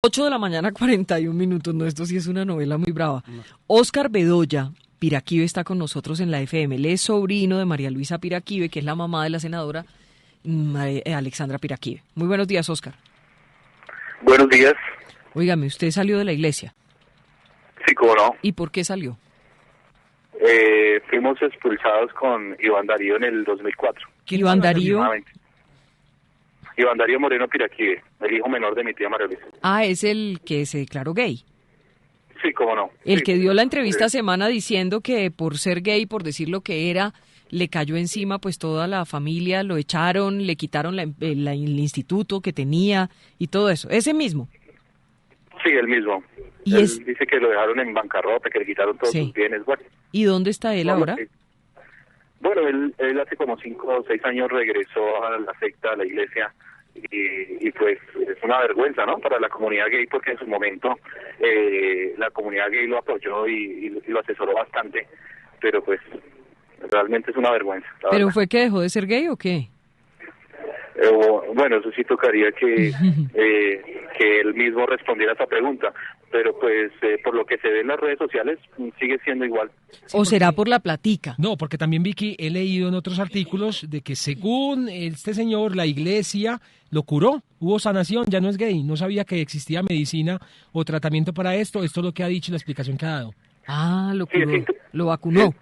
8 de la mañana, 41 minutos. No, esto sí es una novela muy brava. Óscar Bedoya Piraquive está con nosotros en la FM. Él es sobrino de María Luisa Piraquive, que es la mamá de la senadora Alexandra Piraquive. Muy buenos días, Óscar. Buenos días. Óigame, usted salió de la iglesia. Sí, cómo no. ¿Y por qué salió? Fuimos expulsados con Iván Darío en el 2004. ¿Quién Iván Darío? Iván Darío Moreno Piraquive, el hijo menor de mi tía María Luisa. Ah, es el que se declaró gay. Sí, cómo no. El sí, que dio la entrevista semana diciendo que por ser gay, por decir lo que era, le cayó encima pues toda la familia, lo echaron, le quitaron el instituto que tenía y todo eso. Ese mismo. Sí, el mismo. ¿Y él dice que lo dejaron en bancarrota, que le quitaron todos sus bienes. Bueno, ¿y dónde está él ahora? Bueno, él hace como 5 o 6 años regresó a la secta, a la iglesia, y pues es una vergüenza, ¿no?, para la comunidad gay, porque en su momento la comunidad gay lo apoyó y lo asesoró bastante, pero pues realmente es una vergüenza. ¿Pero fue que dejó de ser gay o qué? Bueno, eso sí tocaría que él mismo respondiera a esa pregunta, pero pues por lo que se ve en las redes sociales sigue siendo igual. ¿O será por la platica? No, porque también, Vicky, he leído en otros artículos de que según este señor, la iglesia lo curó, hubo sanación, ya no es gay, no sabía que existía medicina o tratamiento para esto, esto es lo que ha dicho, la explicación que ha dado. Ah, lo curó, lo vacunó.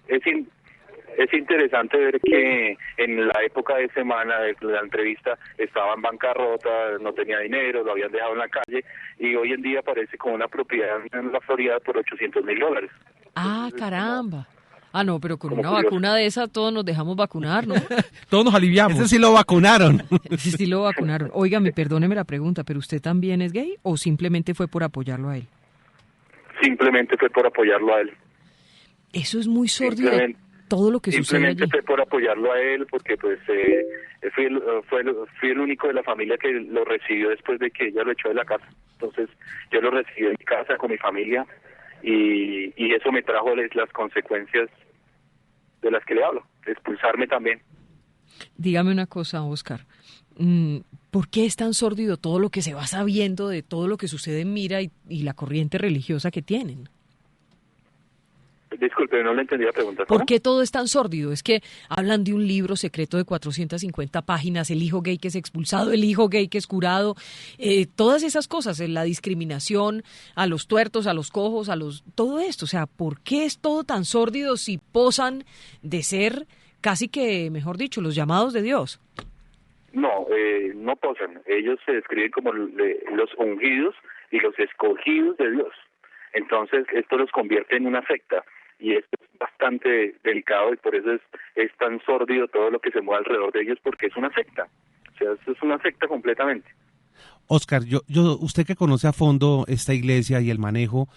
Es interesante ver que en la época de semana de la entrevista estaba en bancarrota, no tenía dinero, lo habían dejado en la calle y hoy en día aparece con una propiedad en la Florida por $800,000. Ah, caramba. Ah, no, pero con una curioso. Vacuna de esa todos nos dejamos vacunar, ¿no? Todos nos aliviamos. Ese sí lo vacunaron. Ese sí lo vacunaron. Óigame, perdóneme la pregunta, ¿pero usted también es gay o simplemente fue por apoyarlo a él? Simplemente fue por apoyarlo a él. Eso es muy sordio. Todo lo que sucede allí. Fue por apoyarlo a él, porque pues fui el único de la familia que lo recibió después de que ella lo echó de la casa. Entonces yo lo recibí en mi casa con mi familia y eso me trajo las consecuencias de las que le hablo, de expulsarme también. Dígame una cosa, Óscar. ¿Por qué es tan sórdido todo lo que se va sabiendo de todo lo que sucede en Mira y la corriente religiosa que tienen? Disculpe, no le entendí la pregunta. ¿Por qué todo es tan sórdido? Es que hablan de un libro secreto de 450 páginas, el hijo gay que es expulsado, el hijo gay que es curado, todas esas cosas, la discriminación a los tuertos, a los cojos, todo esto. O sea, ¿por qué es todo tan sórdido si posan de ser casi que, mejor dicho, los llamados de Dios? No, no posan. Ellos se describen como los ungidos y los escogidos de Dios. Entonces, esto los convierte en una secta. Y esto es bastante delicado y por eso es tan sórdido todo lo que se mueve alrededor de ellos, porque es una secta. O sea, esto es una secta completamente. Óscar, usted que conoce a fondo esta iglesia y el manejo,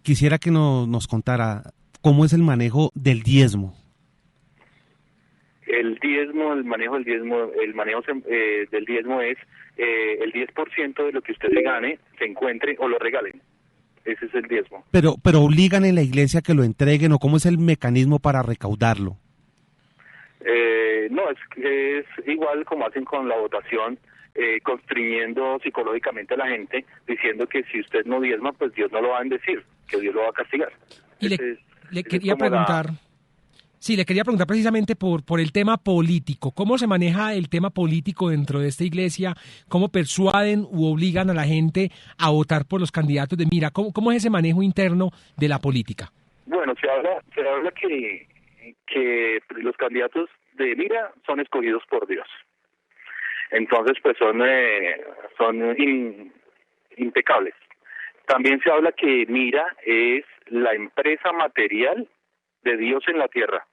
quisiera que nos contara cómo es el manejo del diezmo. El manejo del diezmo es el 10% de lo que usted se gane, se encuentre o lo regalen. Ese es el diezmo. Pero obligan en la iglesia que lo entreguen, ¿o cómo es el mecanismo para recaudarlo? No, es igual como hacen con la votación, constriñendo psicológicamente a la gente, diciendo que si usted no diezma, pues Dios no lo va a bendecir, que Dios lo va a castigar. Y le quería preguntar... Sí, le quería preguntar precisamente por el tema político. ¿Cómo se maneja el tema político dentro de esta iglesia? ¿Cómo persuaden u obligan a la gente a votar por los candidatos de Mira? ¿Cómo es ese manejo interno de la política? Bueno, se habla que los candidatos de Mira son escogidos por Dios. Entonces, pues son impecables. También se habla que Mira es la empresa material de Dios en la tierra,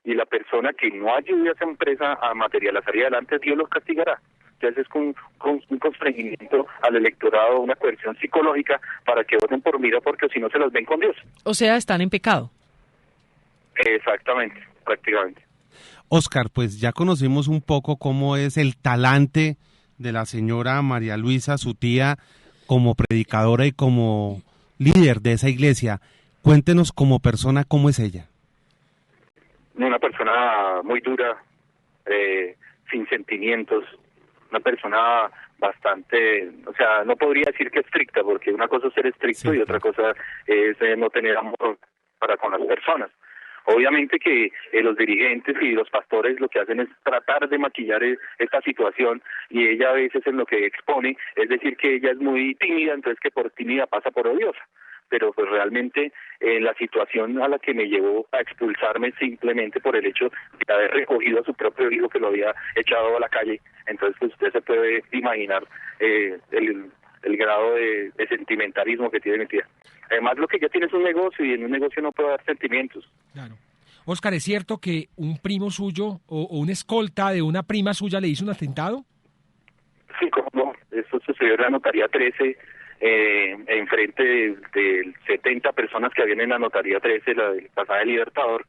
y la persona que no ayude a esa empresa a material a salir adelante, Dios los castigará. Entonces es un constreñimiento al electorado, una coerción psicológica para que voten por Mira, porque si no se las ven con Dios. O sea, están en pecado. Exactamente, prácticamente. Óscar, pues ya conocimos un poco cómo es el talante de la señora María Luisa, su tía, como predicadora y como líder de esa iglesia. Cuéntenos como persona, ¿cómo es ella? Una persona muy dura, sin sentimientos, una persona bastante, o sea, no podría decir que estricta, porque una cosa es ser estricto y otra cosa es no tener amor para con las personas. Obviamente que los dirigentes y los pastores lo que hacen es tratar de maquillar esta situación, y ella a veces en lo que expone es decir que ella es muy tímida, entonces que por tímida pasa por odiosa. Pero pues realmente la situación a la que me llevó a expulsarme simplemente por el hecho de haber recogido a su propio hijo que lo había echado a la calle, entonces pues usted se puede imaginar el grado de sentimentalismo que tiene mi tía. Además lo que ella tiene es un negocio, y en un negocio no puede dar sentimientos. Claro. Óscar, ¿es cierto que un primo suyo o una escolta de una prima suya le hizo un atentado? Sí, como no, eso sucedió en la Notaría 13, enfrente de 70 personas que habían en la Notaría 13, la pasada de Libertador.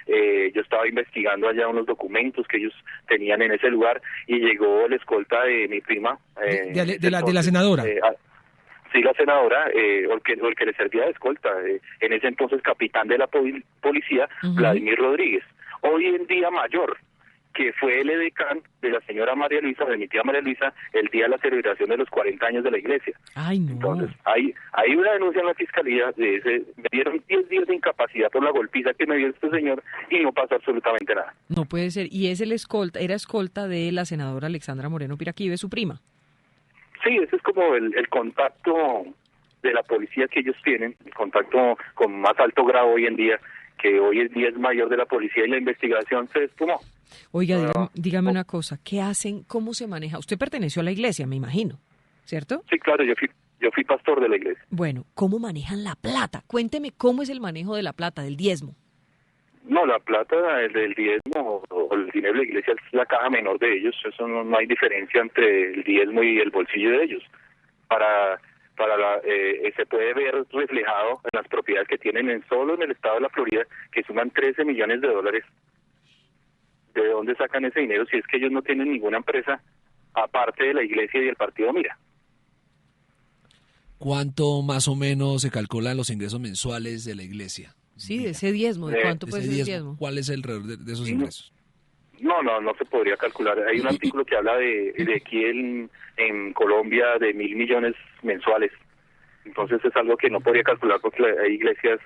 Yo estaba investigando allá unos documentos que ellos tenían en ese lugar, y llegó la escolta de mi prima. De la senadora. Sí, la senadora, o el que le servía de escolta, en ese entonces capitán de la policía, Vladimir Rodríguez, hoy en día mayor, que fue el edecán de la señora María Luisa, de mi tía María Luisa, el día de la celebración de los 40 años de la iglesia. Ay, no. Entonces, hay una denuncia en la fiscalía me dieron 10 días de incapacidad por la golpiza que me dio este señor, y no pasó absolutamente nada. No puede ser. Y es era escolta de la senadora Alexandra Moreno Piraquive, su prima. Sí, ese es como el contacto de la policía que ellos tienen, el contacto con más alto grado hoy en día, que hoy en día es mayor de la policía, y la investigación se esfumó. Oiga, dígame una cosa, ¿qué hacen? ¿Cómo se maneja? Usted perteneció a la iglesia, me imagino, ¿cierto? Sí, claro, yo fui pastor de la iglesia. Bueno, ¿cómo manejan la plata? Cuénteme cómo es el manejo de la plata, del diezmo. No, la plata del diezmo o el dinero de la iglesia es la caja menor de ellos. Eso no hay diferencia entre el diezmo y el bolsillo de ellos. Se puede ver reflejado en las propiedades que tienen solo en el estado de la Florida, que suman $13 millones. ¿De dónde sacan ese dinero si es que ellos no tienen ninguna empresa aparte de la iglesia y el partido Mira? ¿Cuánto más o menos se calculan los ingresos mensuales de la iglesia? Sí, de ese diezmo, ¿de cuánto puede ser el diezmo? ¿Cuál es el alrededor de esos ingresos? No se podría calcular. Hay un artículo que habla de aquí en Colombia de 1.000 millones mensuales. Entonces es algo que no podría calcular, porque hay iglesias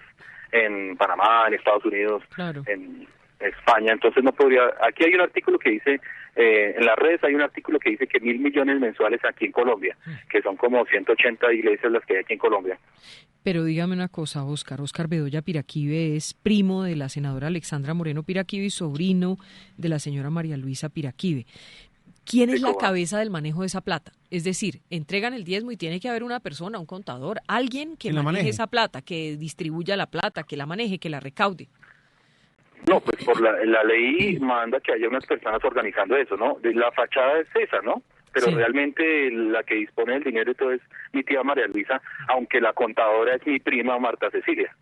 en Panamá, en Estados Unidos, claro, en España. Entonces no podría. Aquí hay un artículo que dice, en las redes hay un artículo que dice que 1.000 millones mensuales aquí en Colombia, que son como 180 iglesias las que hay aquí en Colombia. Pero dígame una cosa, Óscar Bedoya Piraquive es primo de la senadora Alexandra Moreno Piraquive y sobrino de la señora María Luisa Piraquive. ¿Quién es la cabeza del manejo de esa plata? Es decir, entregan el diezmo y tiene que haber una persona, un contador, alguien que maneje esa plata, que distribuya la plata, que la maneje, que la recaude. No, pues por la ley manda que haya unas personas organizando eso, ¿no? La fachada es esa, ¿no? Pero sí, realmente la que dispone del dinero y todo es mi tía María Luisa, aunque la contadora es mi prima Marta Cecilia.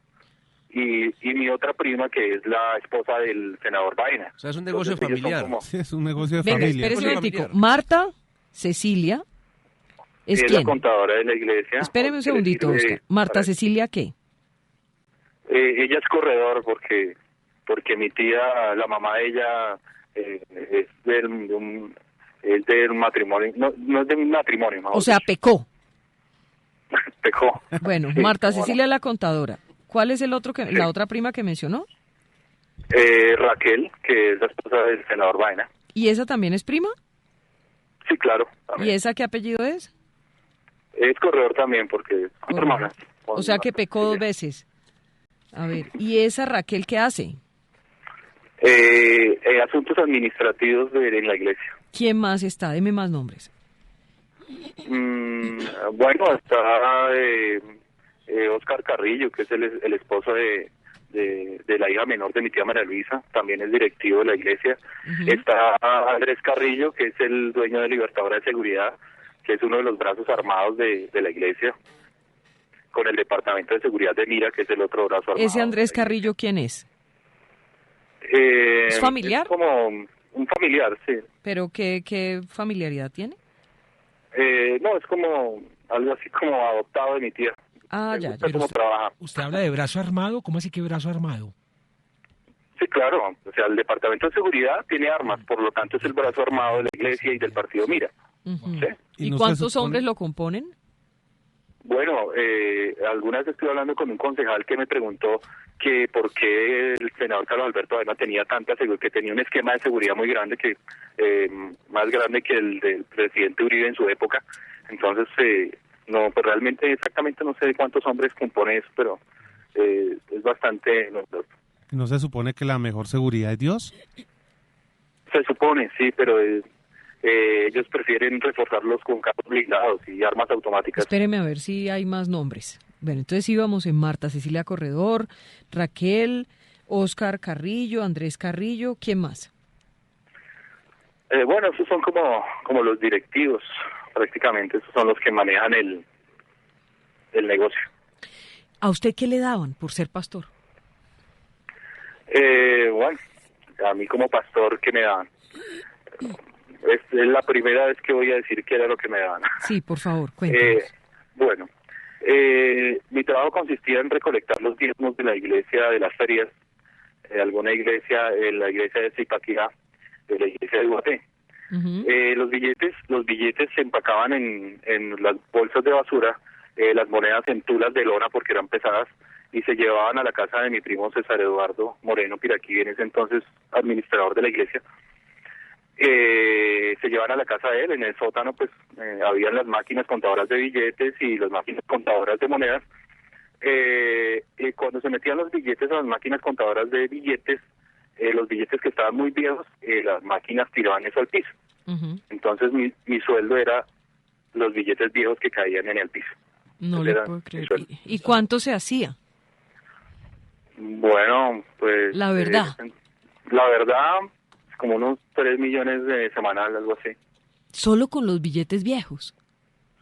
Y mi otra prima, que es la esposa del senador Baena. O sea, es un negocio familiar. Sí, es un negocio de Venga, familia. Espérese un momentico. Marta Cecilia es ¿quién? ¿quién? La contadora de la iglesia. Espéreme un segundito, Óscar. ¿Marta Cecilia qué? Ella es corredor porque mi tía, la mamá de ella, es del matrimonio, no es de un matrimonio. O sea, pecó. Pecó. Bueno, Sí, Marta Cecilia la contadora. ¿Cuál es la otra prima que mencionó? Raquel, que es la esposa del senador Baena. ¿Y esa también es prima? Sí, claro. También. ¿Y esa qué apellido es? Es corredor también, porque es hermana. O sea que pecó 2 veces. A ver, ¿y esa Raquel qué hace? Asuntos administrativos en la iglesia. ¿Quién más está? Deme más nombres. Bueno, está Óscar Carrillo, que es el esposo de la hija menor de mi tía María Luisa, también es directivo de la iglesia. Está Andrés Carrillo, que es el dueño de Libertadora de Seguridad, que es uno de los brazos armados de la iglesia, con el Departamento de Seguridad de Mira, que es el otro brazo armado. ¿Ese Andrés Carrillo quién es? ¿Es familiar? Es como un familiar, sí. ¿Pero qué familiaridad tiene? No, es como algo así como adoptado de mi tía. Ah, ya. ¿Cómo trabaja? ¿Usted habla de brazo armado? ¿Cómo así que brazo armado? Sí, claro. O sea, el Departamento de Seguridad tiene armas, por lo tanto es el brazo armado de la iglesia y del partido Mira. Ujú. ¿Sí? ¿Y no se cuántos supone- hombres lo componen? Bueno, alguna vez estuve hablando con un concejal que me preguntó que por qué el senador Carlos Alberto Avena tenía tanta seguridad, que tenía un esquema de seguridad muy grande, que más grande que el del presidente Uribe en su época. Entonces, no, pues realmente exactamente no sé de cuántos hombres compone eso, pero es bastante. ¿No se supone que la mejor seguridad es Dios? Se supone, sí, pero ellos prefieren reforzarlos con carros blindados y armas automáticas. Espéreme a ver si hay más nombres. Bueno, entonces íbamos en Marta Cecilia Corredor, Raquel, Óscar Carrillo, Andrés Carrillo, ¿quién más? Bueno, esos son como los directivos, prácticamente, esos son los que manejan el negocio. ¿A usted qué le daban por ser pastor? Bueno, a mí como pastor, ¿qué me daban? Es la primera vez que voy a decir qué era lo que me daban. Sí, por favor, cuéntenos. Bueno, mi trabajo consistía en recolectar los diezmos de la iglesia, de las ferias, alguna iglesia, la iglesia de Zipaquirá, de la iglesia de Guaté. Ujú. Los billetes se empacaban en las bolsas de basura, las monedas en tulas de lona porque eran pesadas, y se llevaban a la casa de mi primo César Eduardo Moreno Piraquí, en ese entonces administrador de la iglesia. Se llevaban a la casa de él, en el sótano pues habían las máquinas contadoras de billetes y las máquinas contadoras de monedas. Cuando se metían los billetes a las máquinas contadoras de billetes, los billetes que estaban muy viejos, las máquinas tiraban eso al piso. Ujú. Entonces mi sueldo era los billetes viejos que caían en el piso. No Ese le era puedo mi creer. sueldo. ¿Y cuánto se hacía? Bueno, pues... La verdad. La verdad, como unos 3 millones de semanal, algo así. Solo con los billetes viejos.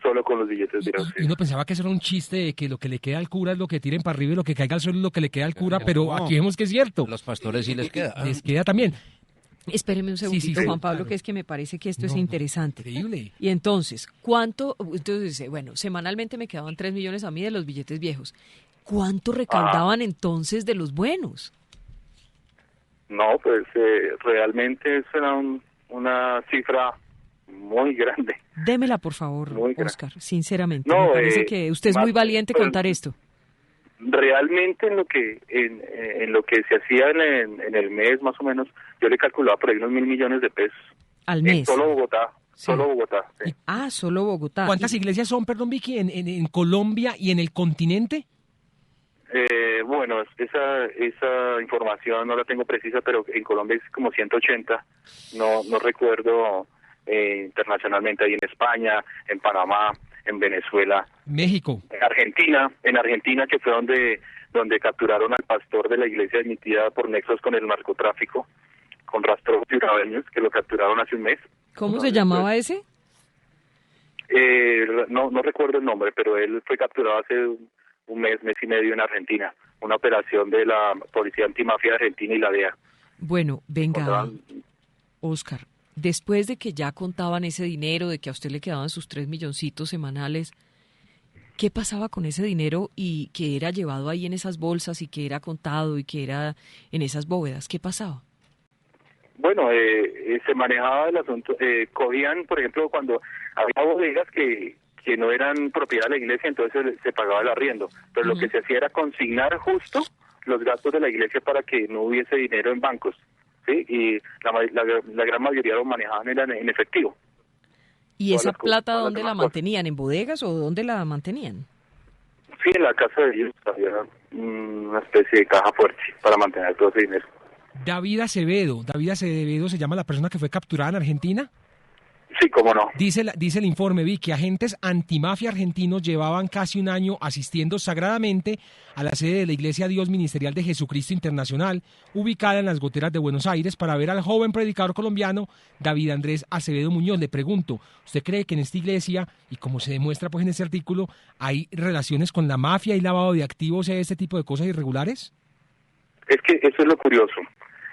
Solo con los billetes viejos. Y uno pensaba que eso era un chiste de que lo que le queda al cura es lo que tiren para arriba y lo que caiga al suelo es lo que le queda al cura, pero No. aquí vemos que es cierto. Los pastores sí les queda. Les queda también. Espéreme un Sí, segundito, sí, Juan Pablo, claro. que es que me parece que esto es No, interesante. Increíble. Y entonces, ¿cuánto? Entonces dice, bueno, semanalmente me quedaban 3 millones a mí de los billetes viejos. ¿Cuánto recaudaban entonces de los buenos? No, pues realmente eso era una cifra muy grande. Démela, por favor, Muy grande. Oscar, sinceramente. No, me parece que usted es muy más- valiente pues, contar esto. Realmente en lo que se hacía en el mes más o menos, yo le calculaba por ahí unos 1.000 millones de pesos. Al En mes. solo Bogotá. Sí. Solo Bogotá. Sí. Solo Bogotá. ¿Cuántas Y- iglesias son, perdón, Vicky, en Colombia y en el continente? Bueno, esa información no la tengo precisa, pero en Colombia es como 180. No recuerdo internacionalmente. Ahí en España, en Panamá, en Venezuela, México. en Argentina, que fue donde capturaron al pastor de la iglesia admitida por nexos con el narcotráfico, con rastros urabeños, que lo capturaron hace un mes. ¿Cómo se Entonces, llamaba ese? no recuerdo el nombre, pero él fue capturado hace un mes y medio en Argentina, una operación de la Policía Antimafia de Argentina y la DEA. Bueno, venga, Contaban- Oscar, después de que ya contaban ese dinero, de que a usted le quedaban sus 3 milloncitos semanales, ¿qué pasaba con ese dinero y que era llevado ahí en esas bolsas y que era contado y que era en esas bóvedas? ¿Qué pasaba? Bueno, se manejaba el asunto, cogían, por ejemplo, cuando había bodegas que no eran propiedad de la iglesia, entonces se pagaba el arriendo, pero lo que se hacía era consignar justo los gastos de la iglesia para que no hubiese dinero en bancos, ¿sí? Y la gran mayoría lo manejaban eran en efectivo. ¿Y Todas esa las plata todas las dónde la demás cosas. mantenían? ¿En bodegas o dónde la mantenían? Sí, en la casa de ellos había una especie de caja fuerte para mantener todo ese dinero. David Acevedo se llama la persona que fue capturada en Argentina. Sí, cómo no. Dice el informe, vi que agentes antimafia argentinos llevaban casi un año asistiendo sagradamente a la sede de la Iglesia Dios Ministerial de Jesucristo Internacional, ubicada en las Goteras de Buenos Aires, para ver al joven predicador colombiano David Andrés Acevedo Muñoz. Le pregunto, ¿usted cree que en esta iglesia, y como se demuestra pues en este artículo, hay relaciones con la mafia y lavado de activos y este tipo de cosas irregulares? Es que eso es lo curioso.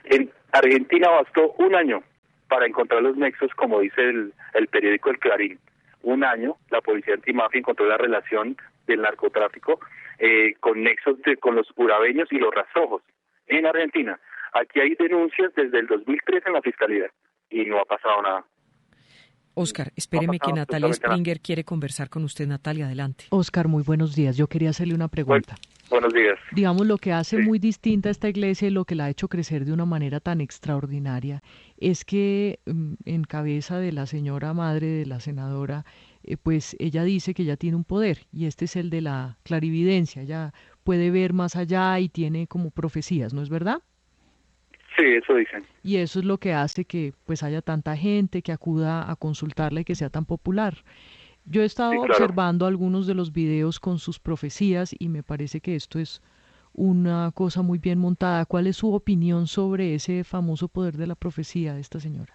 En Argentina bastó un año para encontrar los nexos, como dice el periódico El Clarín. Un año la policía antimafia encontró la relación del narcotráfico con nexos con los urabeños y los rasojos en Argentina. Aquí hay denuncias desde el 2003 en la fiscalía y no ha pasado nada. Óscar, espéreme que Natalia Springer quiere conversar con usted. Natalia, adelante. Óscar, muy buenos días. Yo quería hacerle una pregunta. Buenos días. Digamos, lo que hace muy distinta a esta iglesia y lo que la ha hecho crecer de una manera tan extraordinaria es que en cabeza de la señora madre de la senadora, pues ella dice que ella tiene un poder y este es el de la clarividencia. Ella puede ver más allá y tiene como profecías, ¿no es verdad? Sí, eso dicen. Y eso es lo que hace que pues haya tanta gente que acuda a consultarla y que sea tan popular. Yo he estado observando algunos de los videos con sus profecías y me parece que esto es una cosa muy bien montada. ¿Cuál es su opinión sobre ese famoso poder de la profecía de esta señora?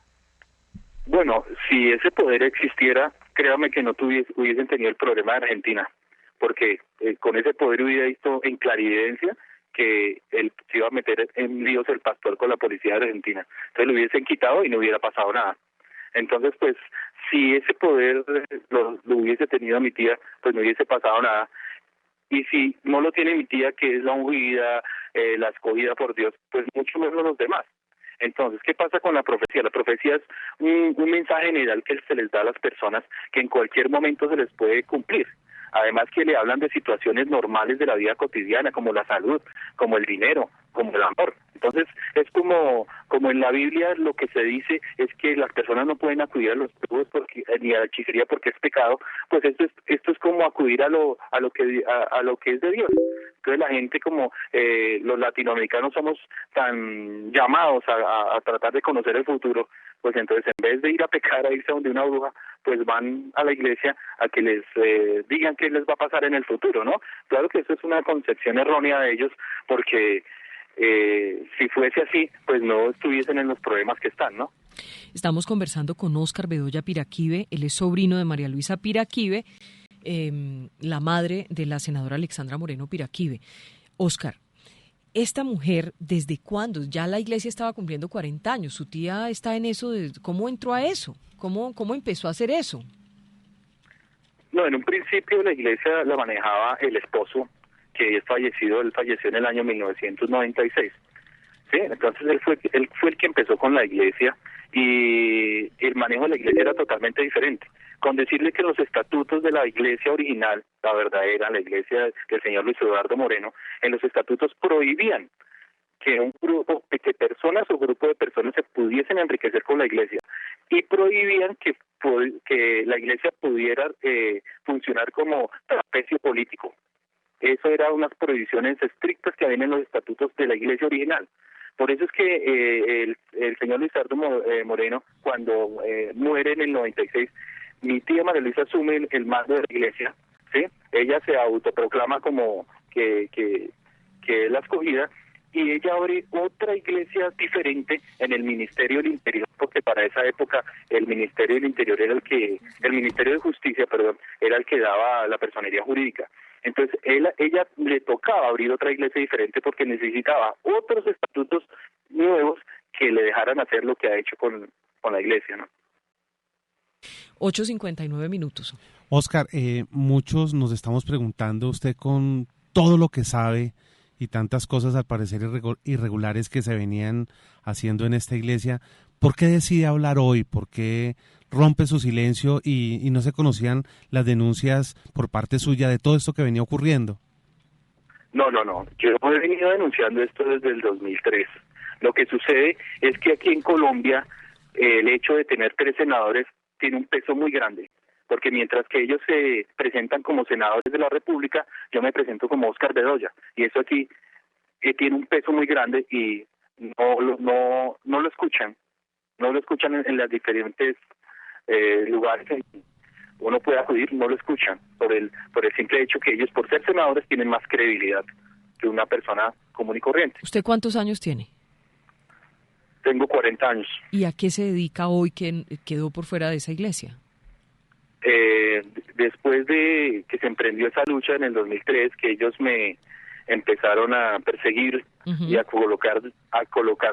Bueno, si ese poder existiera, créame que no hubiesen tenido el problema de Argentina, porque con ese poder hubiera visto en clarividencia que él se iba a meter en líos el pastor con la policía de Argentina. Entonces lo hubiesen quitado y no hubiera pasado nada. Entonces, pues, si ese poder lo hubiese tenido mi tía, pues no hubiese pasado nada. Y si no lo tiene mi tía, que es la ungida, la escogida por Dios, pues mucho menos los demás. Entonces, ¿qué pasa con la profecía? La profecía es un mensaje general que se les da a las personas que en cualquier momento se les puede cumplir. Además que le hablan de situaciones normales de la vida cotidiana, como la salud, como el dinero, como el amor. Entonces, es como en la Biblia lo que se dice es que las personas no pueden acudir a los brujos ni a la hechicería porque es pecado, pues esto es como acudir a lo que es de Dios. Entonces la gente como los latinoamericanos somos tan llamados a tratar de conocer el futuro, pues entonces en vez de ir a pecar, a irse a donde una bruja, pues van a la iglesia a que les digan qué les va a pasar en el futuro, ¿no? Claro que eso es una concepción errónea de ellos, porque si fuese así, pues no estuviesen en los problemas que están, ¿no? Estamos conversando con Óscar Bedoya Piraquive, él es sobrino de María Luisa Piraquive, la madre de la senadora Alexandra Moreno Piraquive. Óscar, esta mujer, ¿desde cuándo? Ya la iglesia estaba cumpliendo 40 años, su tía está en eso, ¿cómo entró a eso? ¿Cómo empezó a hacer eso? No, en un principio la iglesia la manejaba el esposo, que es fallecido, él falleció en el año 1996. Sí, entonces él fue el que empezó con la iglesia y el manejo de la iglesia era totalmente diferente. Con decirle que los estatutos de la iglesia original, la verdadera, la iglesia del señor Luis Eduardo Moreno, en los estatutos prohibían que un grupo, que personas o grupo de personas se pudiesen enriquecer con la iglesia y prohibían que la iglesia pudiera funcionar como trapecio político. Eso eran unas prohibiciones estrictas que habían en los estatutos de la iglesia original. Por eso es que el señor Luis Eduardo Moreno, cuando muere en el 96, mi tía María Luisa asume el mando de la iglesia, ¿sí? Ella se autoproclama como que es la escogida, y ella abre otra iglesia diferente en el Ministerio del Interior, porque para esa época el Ministerio del Interior era el Ministerio de Justicia, era el que daba la personería jurídica. Entonces ella le tocaba abrir otra iglesia diferente porque necesitaba otros estatutos nuevos que le dejaran hacer lo que ha hecho con la iglesia, ¿no? 8:59 minutos. Óscar, muchos nos estamos preguntando, usted con todo lo que sabe y tantas cosas al parecer irregulares que se venían haciendo en esta iglesia, ¿por qué decide hablar hoy? ¿Por qué rompe su silencio y no se conocían las denuncias por parte suya de todo esto que venía ocurriendo? No. Yo he venido denunciando esto desde el 2003. Lo que sucede es que aquí en Colombia el hecho de tener 3 senadores tiene un peso muy grande, porque mientras que ellos se presentan como senadores de la República, yo me presento como Óscar Bedoya, y eso aquí tiene un peso muy grande y no lo escuchan, en las diferentes lugares que uno puede acudir, no lo escuchan, por el simple hecho que ellos, por ser senadores, tienen más credibilidad que una persona común y corriente. ¿Usted cuántos años tiene? Tengo 40 años. ¿Y a qué se dedica hoy que quedó por fuera de esa iglesia? Después de que se emprendió esa lucha en el 2003, que ellos me empezaron a perseguir y a colocar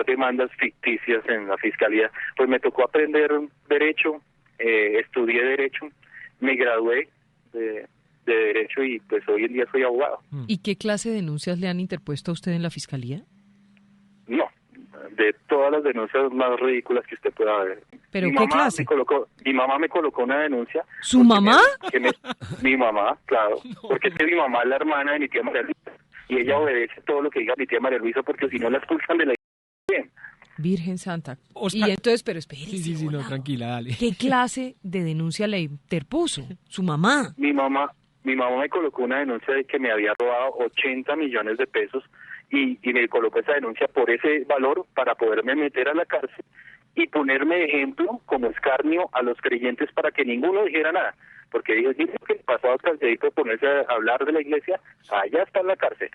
demandas ficticias en la fiscalía, pues me tocó aprender derecho, estudié derecho, me gradué de derecho y pues hoy en día soy abogado. ¿Y qué clase de denuncias le han interpuesto a usted en la fiscalía? No, de todas las denuncias más ridículas que usted pueda ver. ¿Pero qué clase? Mi mamá me colocó una denuncia. ¿Su mamá? Mi mamá, claro. Porque es que mi mamá es la hermana de mi tía María Luisa. Y ella obedece todo lo que diga mi tía María Luisa porque si no la expulsan de la iglesia. Virgen Santa. Oscar. Y entonces, pero espérese. Sí, no, tranquila, dale. ¿Qué clase de denuncia le interpuso? ¿Su mamá? Mi mamá me colocó una denuncia de que me había robado 80 millones de pesos y me colocó esa denuncia por ese valor para poderme meter a la cárcel y ponerme de ejemplo como escarnio a los creyentes para que ninguno dijera nada. Porque dijo que el pasado calcedito ponerse a hablar de la iglesia, allá está en la cárcel.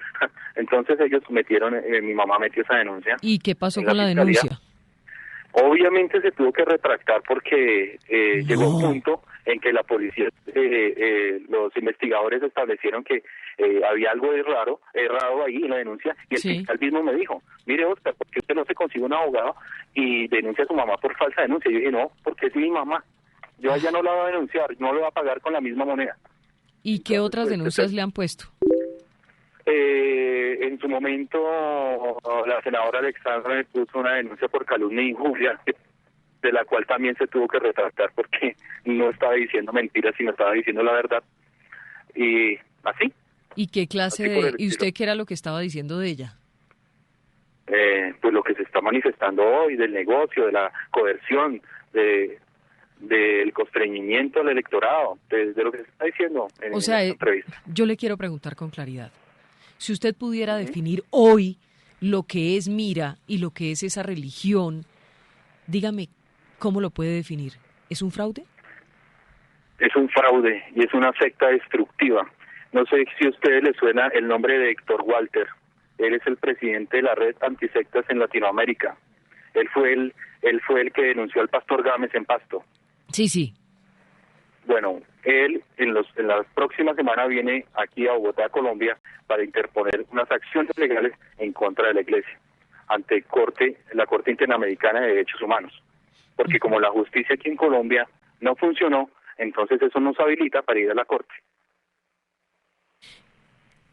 Entonces ellos mi mamá metió esa denuncia. ¿Y qué pasó con la denuncia? Obviamente se tuvo que retractar porque llegó un punto en que la policía, los investigadores establecieron que había algo errado ahí en la denuncia y el fiscal mismo me dijo, mire Oscar, ¿por qué usted no se consigue un abogado y denuncia a su mamá por falsa denuncia? Yo dije, no, porque es mi mamá. Yo allá no la voy a denunciar, no lo voy a pagar con la misma moneda. ¿Y qué otras denuncias le han puesto? En su momento, la senadora Alexandra me puso una denuncia por calumnia e injuria, de la cual también se tuvo que retractar porque no estaba diciendo mentiras, sino estaba diciendo la verdad. Y así. ¿Y qué clase ¿y usted qué era lo que estaba diciendo de ella? Pues lo que se está manifestando hoy, del negocio, de la coerción, del constreñimiento al electorado, de lo que se está diciendo en esta entrevista. Yo le quiero preguntar con claridad. Si usted pudiera definir hoy lo que es Mira y lo que es esa religión, dígame, ¿cómo lo puede definir? ¿Es un fraude? Es un fraude y es una secta destructiva. No sé si a ustedes les suena el nombre de Héctor Walter. Él es el presidente de la red antisectas en Latinoamérica. Él fue el que denunció al pastor Gámez en Pasto. Sí. Bueno, él en la próxima semana viene aquí a Bogotá, Colombia, para interponer unas acciones legales en contra de la iglesia ante la Corte Interamericana de Derechos Humanos. Porque como la justicia aquí en Colombia no funcionó, entonces eso nos habilita para ir a la Corte.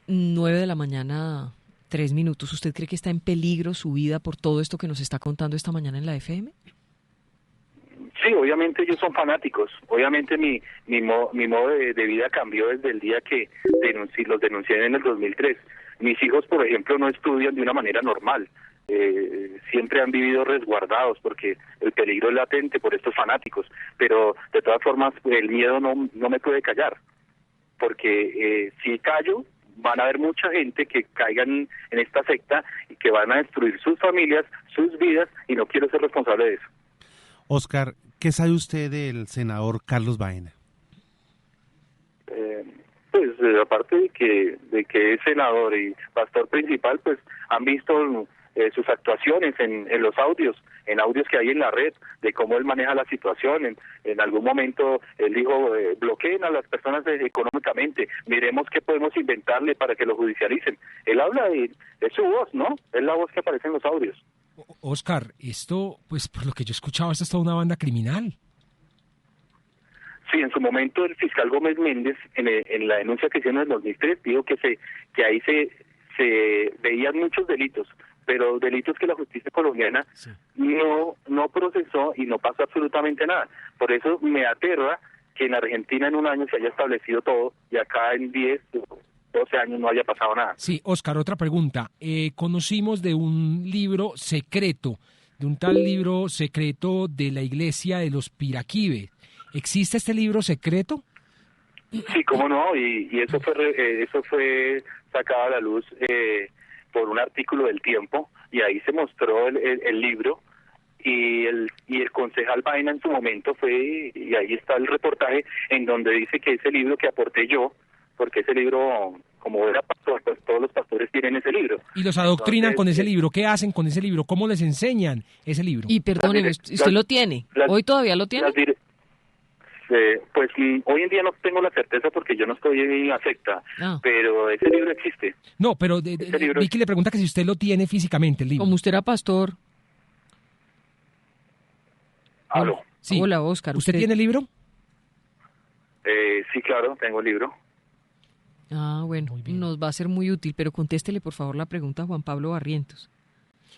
9:03 a.m. ¿Usted cree que está en peligro su vida por todo esto que nos está contando esta mañana en la FM? Sí, obviamente ellos son fanáticos. Obviamente mi modo de vida cambió desde el día que los denuncié en el 2003. Mis hijos, por ejemplo, no estudian de una manera normal. Siempre han vivido resguardados porque el peligro es latente por estos fanáticos. Pero de todas formas, el miedo no me puede callar. Porque si callo, van a haber mucha gente que caigan en esta secta y que van a destruir sus familias, sus vidas, y no quiero ser responsable de eso. Oscar, ¿qué sabe usted del senador Carlos Baena? Pues aparte de que es senador y pastor principal, pues han visto sus actuaciones en los audios que hay en la red, de cómo él maneja la situación. En algún momento él dijo, bloqueen a las personas económicamente, miremos qué podemos inventarle para que lo judicialicen. Él habla es su voz, ¿no? Es la voz que aparece en los audios. Oscar, esto, pues por lo que yo he escuchado, esta es toda una banda criminal. Sí, en su momento el fiscal Gómez Méndez, en la denuncia que hicieron en el 2003, dijo que ahí se veían muchos delitos, pero delitos que la justicia colombiana no procesó y no pasó absolutamente nada. Por eso me aterra que en Argentina en un año se haya establecido todo y acá en 10, 12 años no haya pasado nada. Sí, Oscar, otra pregunta. Conocimos de un libro secreto, de un tal libro secreto de la iglesia de los Piraquibes. ¿Existe este libro secreto? Sí, cómo no, y eso fue sacado a la luz por un artículo del Tiempo, y ahí se mostró el libro, y el concejal Baena en su momento y ahí está el reportaje en donde dice que ese libro que aporté yo, porque ese libro, como era pastor, pues todos los pastores tienen ese libro. Y los adoctrinan con ese libro. ¿Qué hacen con ese libro? ¿Cómo les enseñan ese libro? Y perdóneme, ¿usted lo tiene? ¿Hoy todavía lo tiene? Pues hoy en día no tengo la certeza porque yo no estoy en la secta, pero ese libro existe. No, pero Vicky le pregunta que si usted lo tiene físicamente, el libro. Como usted era pastor. ¿Aló? Sí. Hola, Oscar. ¿Usted tiene el libro? Sí, claro, tengo el libro. Bueno, nos va a ser muy útil, pero contéstele por favor la pregunta a Juan Pablo Barrientos.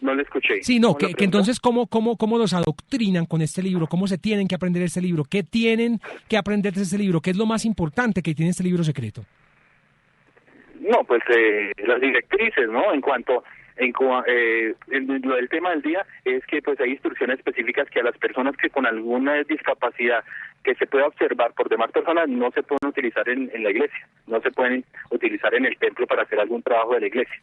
No le escuché. Sí, no, que entonces, ¿cómo los adoctrinan con este libro? ¿Cómo se tienen que aprender este libro? ¿Qué tienen que aprender de este libro? ¿Qué es lo más importante que tiene este libro secreto? No, pues las directrices, ¿no? En lo del tema del día es que pues hay instrucciones específicas que a las personas que con alguna discapacidad que se pueda observar por demás personas no se pueden utilizar en la iglesia, no se pueden utilizar en el templo para hacer algún trabajo de la iglesia.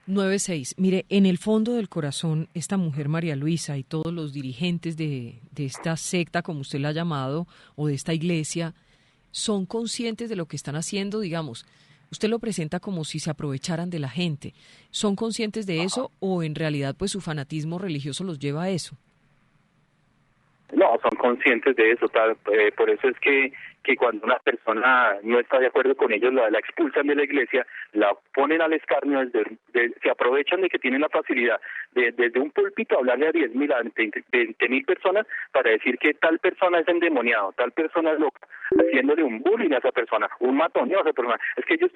9-6. Mire, en el fondo del corazón, esta mujer María Luisa y todos los dirigentes de esta secta, como usted la ha llamado, o de esta iglesia, son conscientes de lo que están haciendo, digamos. Usted lo presenta como si se aprovecharan de la gente. ¿Son conscientes de eso o en realidad pues su fanatismo religioso los lleva a eso? No, son conscientes de eso, por eso es que cuando una persona no está de acuerdo con ellos, la expulsan de la iglesia, la ponen al escarnio, se aprovechan de que tienen la facilidad de desde un púlpito hablarle a 10.000, a 20.000 personas para decir que tal persona es endemoniado, tal persona es loca, haciéndole un bullying a esa persona, un matoneo a esa persona. Es que ellos,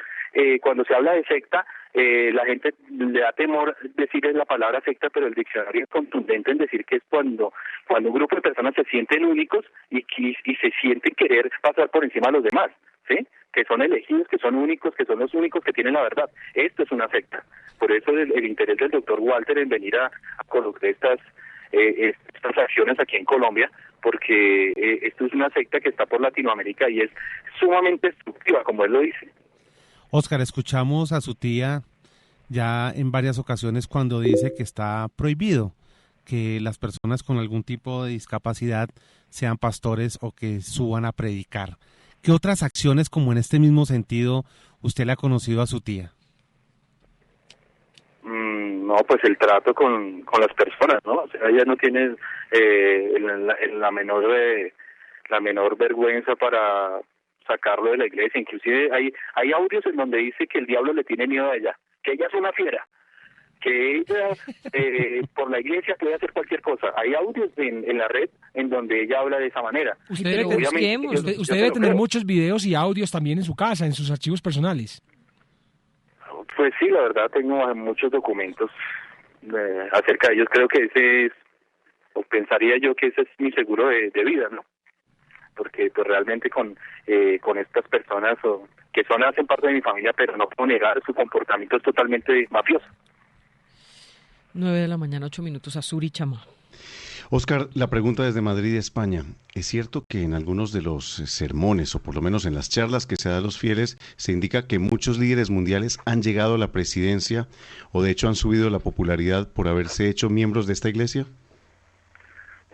cuando se habla de secta, la gente le da temor decir la palabra secta, pero el diccionario es contundente en decir que es cuando un grupo de personas se sienten únicos y se sienten querer pasar por encima de los demás, ¿sí? Que son elegidos, que son únicos, que son los únicos que tienen la verdad. Esto es una secta. Por eso el interés del doctor Walter en venir a colocar estas acciones aquí en Colombia, porque esto es una secta que está por Latinoamérica y es sumamente destructiva, como él lo dice. Óscar, escuchamos a su tía ya en varias ocasiones cuando dice que está prohibido que las personas con algún tipo de discapacidad sean pastores o que suban a predicar. ¿Qué otras acciones como en este mismo sentido usted le ha conocido a su tía? No, pues el trato con las personas, ¿no? O sea, ella no tiene la menor vergüenza para sacarlo de la iglesia. Inclusive hay audios en donde dice que el diablo le tiene miedo a ella, que ella es una fiera, que ella por la iglesia puede hacer cualquier cosa. Hay audios en la red en donde ella habla de esa manera. Usted debe tener muchos videos y audios también en su casa, en sus archivos personales. Pues sí, la verdad tengo muchos documentos acerca de ellos. Creo que ese es, o pensaría yo que ese es mi seguro de vida, ¿no? Porque pues realmente con estas personas que hacen parte de mi familia, pero no puedo negar, su comportamiento es totalmente mafioso. 9:08 a.m, Azuri Chama. Óscar, la pregunta desde Madrid, España. ¿Es cierto que en algunos de los sermones, o por lo menos en las charlas que se da a los fieles, se indica que muchos líderes mundiales han llegado a la presidencia o de hecho han subido la popularidad por haberse hecho miembros de esta iglesia?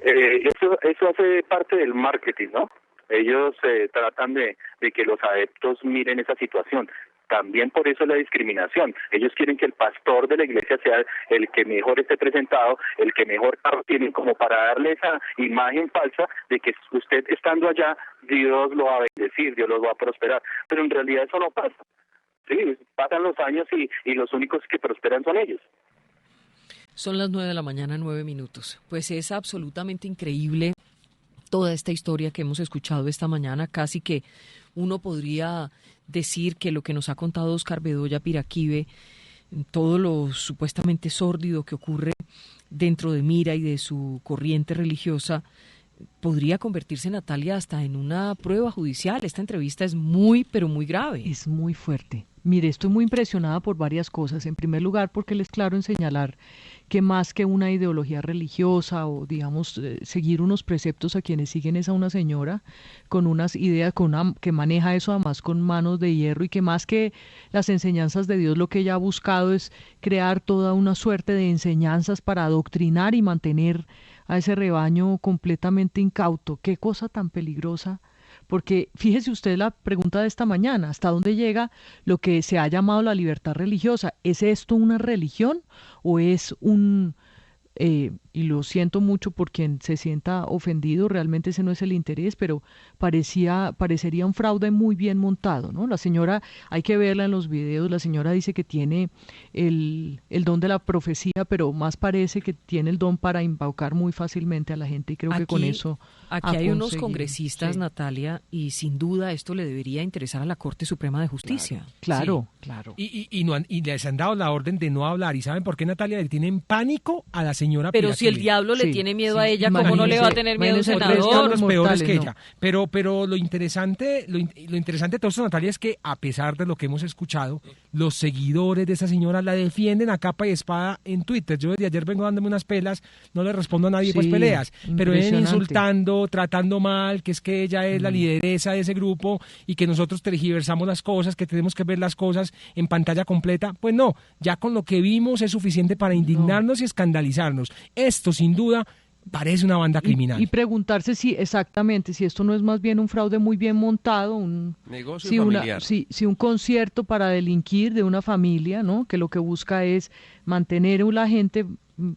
Eso hace parte del marketing, ¿no? Ellos tratan de que los adeptos miren esa situación. También por eso la discriminación. Ellos quieren que el pastor de la iglesia sea el que mejor esté presentado, el que mejor carro tiene, como para darle esa imagen falsa de que usted estando allá, Dios lo va a bendecir, Dios lo va a prosperar. Pero en realidad eso no pasa. Sí, pasan los años y los únicos que prosperan son ellos. Son las 9:09 a.m. Pues es absolutamente increíble toda esta historia que hemos escuchado esta mañana. Casi que uno podría decir que lo que nos ha contado Óscar Bedoya Piraquive, todo lo supuestamente sórdido que ocurre dentro de Mira y de su corriente religiosa, podría convertirse, Natalia, hasta en una prueba judicial. Esta entrevista es muy, pero muy grave. Es muy fuerte. Mire, estoy muy impresionada por varias cosas. En primer lugar, porque él es claro en señalar que más que una ideología religiosa o, digamos, seguir unos preceptos a quienes siguen es a una señora con unas ideas, que maneja eso además con manos de hierro, y que más que las enseñanzas de Dios, lo que ella ha buscado es crear toda una suerte de enseñanzas para adoctrinar y mantener a ese rebaño completamente incauto. Qué cosa tan peligrosa. Porque fíjese usted la pregunta de esta mañana, ¿hasta dónde llega lo que se ha llamado la libertad religiosa? ¿Es esto una religión o es y lo siento mucho por quien se sienta ofendido, realmente ese no es el interés, pero parecería un fraude muy bien montado, ¿no? La señora, hay que verla en los videos, la señora dice que tiene el don de la profecía, pero más parece que tiene el don para embaucar muy fácilmente a la gente, y creo que con eso aquí hay unos congresistas, sí, Natalia, y sin duda esto le debería interesar a la Corte Suprema de Justicia. Claro. Y les han dado la orden de no hablar. ¿Y saben por qué, Natalia? Le tienen pánico a la señora Pero Piraquí. Si el diablo le tiene miedo a ella, ¿cómo no le va a tener miedo a un senador? Los peores que ella. Pero lo interesante de todo esto, Natalia, es que a pesar de lo que hemos escuchado, los seguidores de esa señora la defienden a capa y espada en Twitter. Yo desde ayer vengo dándome unas pelas, no le respondo a nadie, pues peleas, pero vienen insultando, tratando mal, que es que ella es la lideresa de ese grupo y que nosotros tergiversamos las cosas, que tenemos que ver las cosas en pantalla completa. Pues no, ya con lo que vimos es suficiente para indignarnos y escandalizarnos. Esto, sin duda, parece una banda criminal. Y preguntarse si esto no es más bien un fraude muy bien montado, un negocio familiar. Si un concierto para delinquir de una familia, ¿no? Que lo que busca es mantener a la gente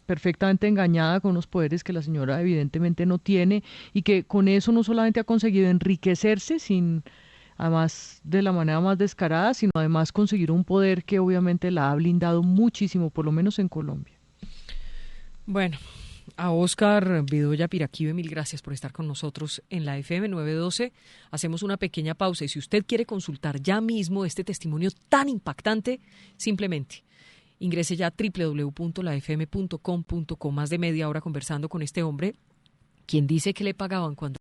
perfectamente engañada con unos poderes que la señora evidentemente no tiene, y que con eso no solamente ha conseguido enriquecerse además de la manera más descarada, sino además conseguir un poder que obviamente la ha blindado muchísimo, por lo menos en Colombia. Bueno, a Óscar Bedoya Piraquive, mil gracias por estar con nosotros en la FM 912. Hacemos una pequeña pausa y si usted quiere consultar ya mismo este testimonio tan impactante, simplemente ingrese ya a www.lafm.com.co. Más de media hora conversando con este hombre, quien dice que le pagaban cuando